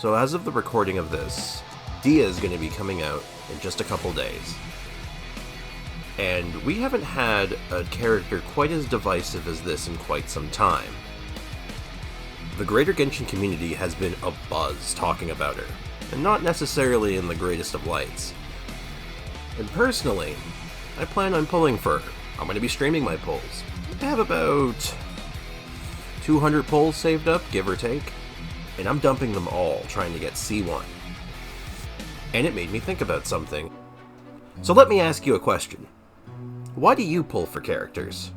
So as of the recording of this, Dia is going to be coming out in just a couple days. And we haven't had a character quite as divisive as this in quite some time. The greater Genshin community has been abuzz talking about her, and not necessarily in the greatest of lights. And personally, I plan on pulling for her. I'm going to be streaming my pulls. I have about 200 pulls saved up, give or take, and I'm dumping them all trying to get C1. And it made me think about something. So let me ask you a question. Why do you pull for characters?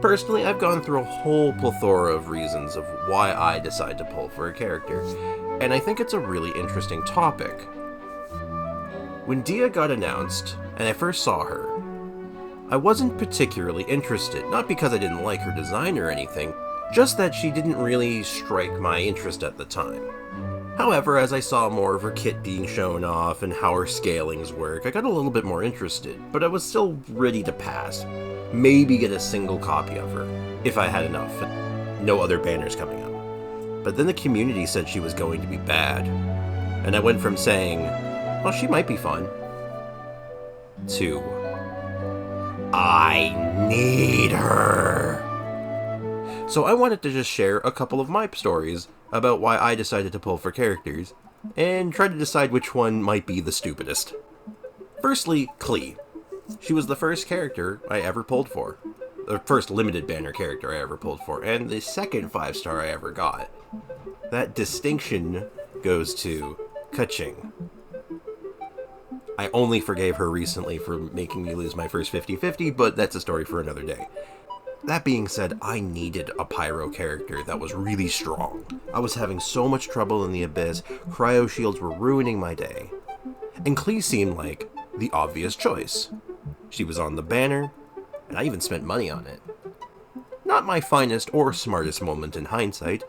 Personally, I've gone through a whole plethora of reasons of why I decide to pull for a character, and I think it's a really interesting topic. When Dia got announced, and I first saw her, I wasn't particularly interested, not because I didn't like her design or anything, just that she didn't really strike my interest at the time. However, as I saw more of her kit being shown off and how her scalings work, I got a little bit more interested, but I was still ready to pass. Maybe get a single copy of her, if I had enough, and no other banners coming up. But then the community said she was going to be bad, and I went from saying, well, she might be fun, to, I need her. So I wanted to just share a couple of my stories about why I decided to pull for characters, and try to decide which one might be the stupidest. Firstly, Klee. She was the first character I ever pulled for. The first limited banner character I ever pulled for, and the second 5-star I ever got. That distinction goes to Kaching. I only forgave her recently for making me lose my first 50-50, but that's a story for another day. That being said, I needed a pyro character that was really strong. I was having so much trouble in the Abyss, cryo shields were ruining my day. And Klee seemed like the obvious choice. She was on the banner, and I even spent money on it. Not my finest or smartest moment in hindsight,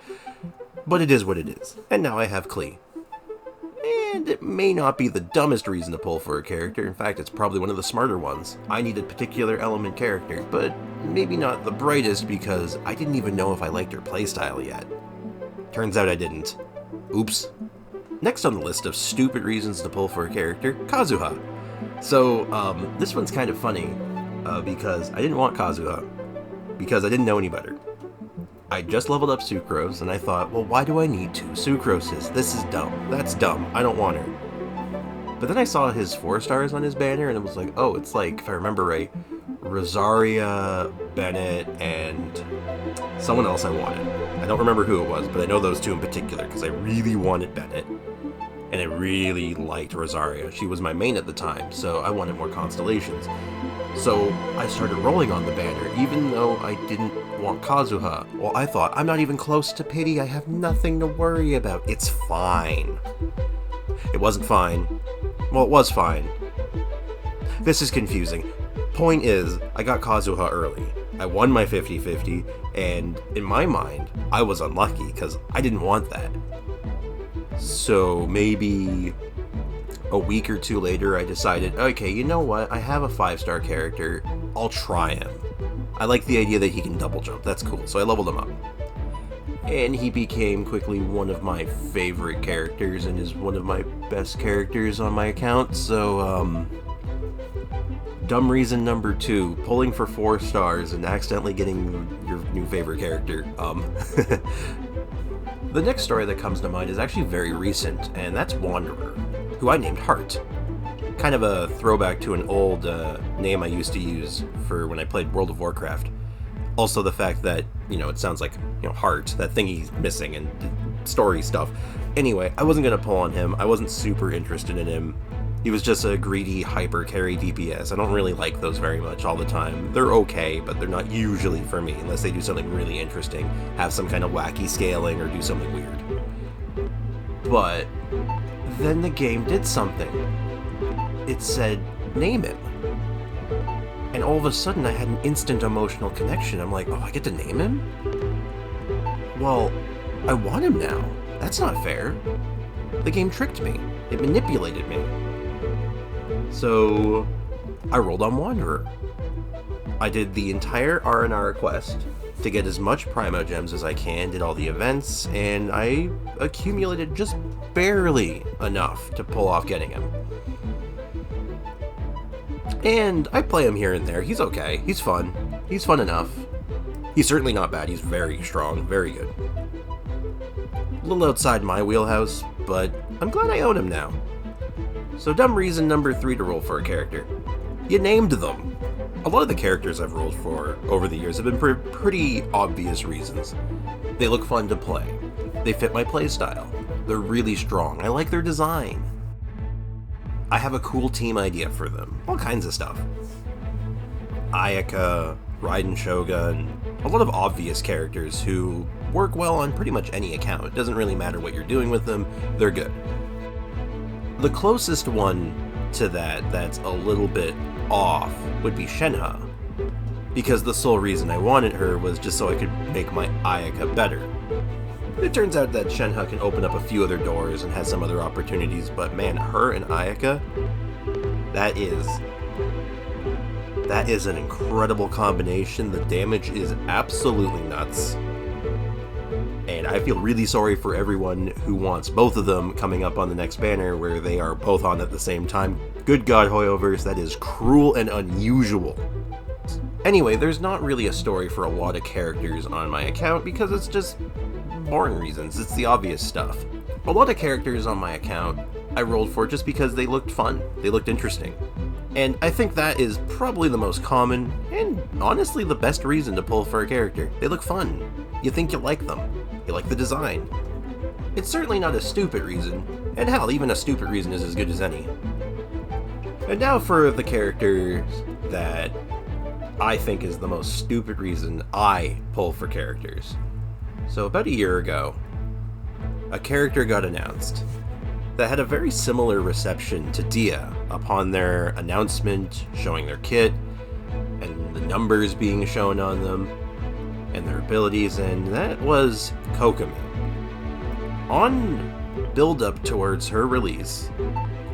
but it is what it is, and now I have Klee. And it may not be the dumbest reason to pull for a character, in fact it's probably one of the smarter ones. I needed particular element character, but maybe not the brightest because I didn't even know if I liked her playstyle yet. Turns out I didn't. Oops. Next on the list of stupid reasons to pull for a character, Kazuha. So, this one's kind of funny, because I didn't want Kazuha, because I didn't know any better. I just leveled up Sucrose, and I thought, well, why do I need 2 Sucroses? This is dumb. That's dumb. I don't want her. But then I saw his 4 stars on his banner, and it was like, oh, it's like, if I remember right, Rosaria, Bennett, and someone else I wanted. I don't remember who it was, but I know those 2 in particular, because I really wanted Bennett, and I really liked Rosaria. She was my main at the time, so I wanted more constellations. So I started rolling on the banner, even though I didn't want Kazuha. Well, I thought, I'm not even close to pity, I have nothing to worry about, it's fine. It wasn't fine. Well, it was fine. This is confusing. Point is, I got Kazuha early. I won my 50-50, and in my mind, I was unlucky, because I didn't want that. So maybe a week or 2 later, I decided, okay, you know what, I have a 5-star character, I'll try him. I like the idea that he can double jump, that's cool, so I leveled him up. And he became quickly one of my favorite characters, and is one of my best characters on my account, so, dumb reason number 2, pulling for 4 stars and accidentally getting your new favorite character, The next story that comes to mind is actually very recent, and that's Wanderer, who I named Heart. Kind of a throwback to an old name I used to use for when I played World of Warcraft. Also the fact that, it sounds like, Heart, that thing he's missing, and story stuff. Anyway, I wasn't going to pull on him, I wasn't super interested in him. He was just a greedy hyper carry DPS. I don't really like those very much all the time. They're okay, but they're not usually for me, unless they do something really interesting, have some kind of wacky scaling, or do something weird. But then the game did something. It said, name him. And all of a sudden I had an instant emotional connection. I'm like, oh, I get to name him? Well, I want him now. That's not fair. The game tricked me. It manipulated me. So I rolled on Wanderer. I did the entire R&R quest, to get as much Primo Gems as I can, did all the events, and I accumulated just barely enough to pull off getting him. And I play him here and there. He's okay. He's fun. He's fun enough. He's certainly not bad. He's very strong. Very good. A little outside my wheelhouse, but I'm glad I own him now. So dumb reason number 3 to roll for a character. You named them. A lot of the characters I've rolled for over the years have been for pretty obvious reasons. They look fun to play. They fit my playstyle. They're really strong. I like their design. I have a cool team idea for them. All kinds of stuff. Ayaka, Raiden Shogun, a lot of obvious characters who work well on pretty much any account. It doesn't really matter what you're doing with them, they're good. The closest one to that that's a little bit off would be Shenhe, because the sole reason I wanted her was just so I could make my Ayaka better. It turns out that Shenhe can open up a few other doors and has some other opportunities, but man, her and Ayaka, that is an incredible combination. The damage is absolutely nuts. And I feel really sorry for everyone who wants both of them coming up on the next banner where they are both on at the same time. Good God, Hoyoverse, that is cruel and unusual. Anyway, there's not really a story for a lot of characters on my account because it's just boring reasons. It's the obvious stuff. A lot of characters on my account I rolled for just because they looked fun. They looked interesting. And I think that is probably the most common, and honestly the best reason to pull for a character. They look fun. You think you like them. You like the design. It's certainly not a stupid reason, and hell, even a stupid reason is as good as any. And now for the characters that I think is the most stupid reason I pull for characters. So about a year ago, a character got announced that had a very similar reception to Dia upon their announcement, showing their kit, and the numbers being shown on them, and their abilities, and that was Kokomi. On build-up towards her release,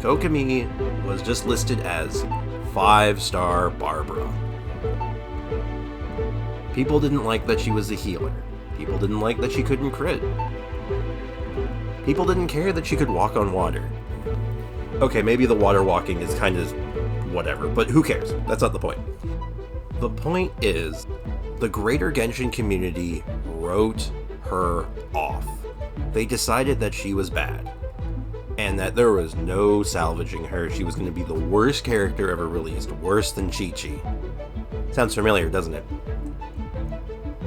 Kokomi was just listed as 5-star Barbara. People didn't like that she was a healer. People didn't like that she couldn't crit. People didn't care that she could walk on water. Okay, maybe the water walking is kind of whatever, but who cares? That's not the point. The point is, the greater Genshin community wrote her off. They decided that she was bad, and that there was no salvaging her. She was going to be the worst character ever released, worse than Chi-Chi. Sounds familiar, doesn't it?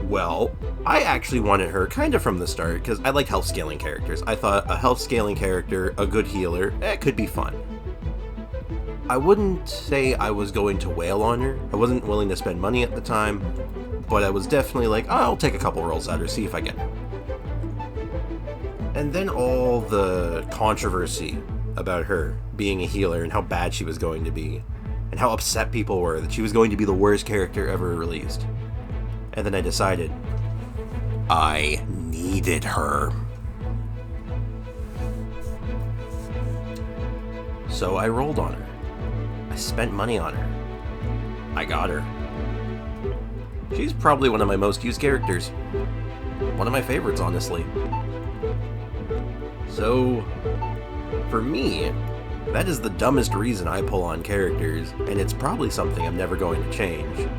Well, I actually wanted her kind of from the start, because I liked health scaling characters. I thought a health scaling character, a good healer, it could be fun. I wouldn't say I was going to wail on her. I wasn't willing to spend money at the time, but I was definitely like, oh, I'll take a couple rolls at her, see if I get her. And then all the controversy about her being a healer and how bad she was going to be, and how upset people were that she was going to be the worst character ever released. And then I decided I needed her. So I rolled on her. I spent money on her. I got her. She's probably one of my most used characters. One of my favorites, honestly. So, for me, that is the dumbest reason I pull on characters, and it's probably something I'm never going to change.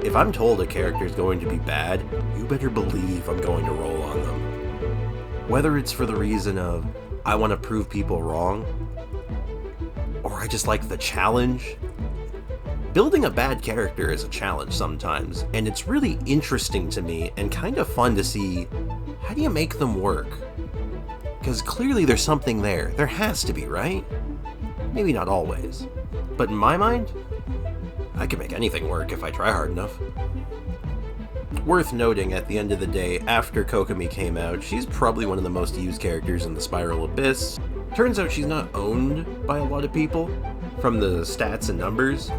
If I'm told a character is going to be bad, you better believe I'm going to roll on them. Whether it's for the reason of, I want to prove people wrong, or I just like the challenge. Building a bad character is a challenge sometimes, and it's really interesting to me and kind of fun to see, how do you make them work? Because clearly there's something there. There has to be, right? Maybe not always. But in my mind, I can make anything work if I try hard enough. Worth noting, at the end of the day, after Kokomi came out, she's probably one of the most used characters in the Spiral Abyss. Turns out she's not owned by a lot of people, from the stats and numbers,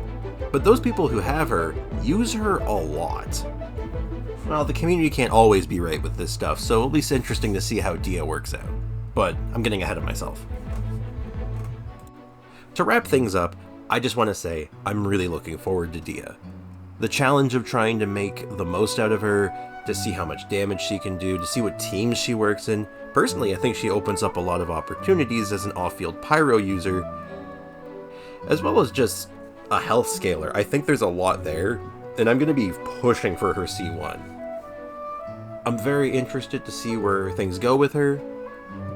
but those people who have her use her a lot. Well, the community can't always be right with this stuff, so at least interesting to see how Dia works out. But I'm getting ahead of myself. To wrap things up, I just want to say I'm really looking forward to Dia. The challenge of trying to make the most out of her to see how much damage she can do, to see what teams she works in. Personally, I think she opens up a lot of opportunities as an off-field pyro user, as well as just a health scaler. I think there's a lot there, and I'm going to be pushing for her C1. I'm very interested to see where things go with her,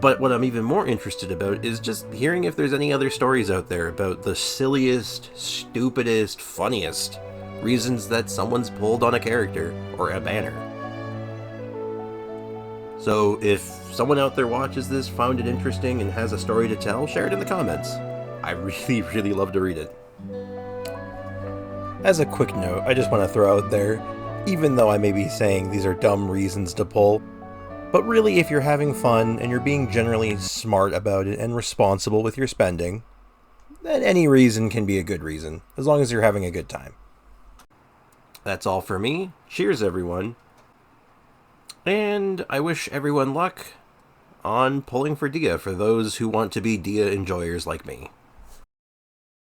but what I'm even more interested about is just hearing if there's any other stories out there about the silliest, stupidest, funniest reasons that someone's pulled on a character or a banner. So if someone out there watches this, found it interesting, and has a story to tell, share it in the comments. I really, really love to read it. As a quick note, I just want to throw out there, even though I may be saying these are dumb reasons to pull, but really if you're having fun and you're being generally smart about it and responsible with your spending, then any reason can be a good reason, as long as you're having a good time. That's all for me. Cheers, everyone. And I wish everyone luck on pulling for Dia for those who want to be Dia enjoyers like me.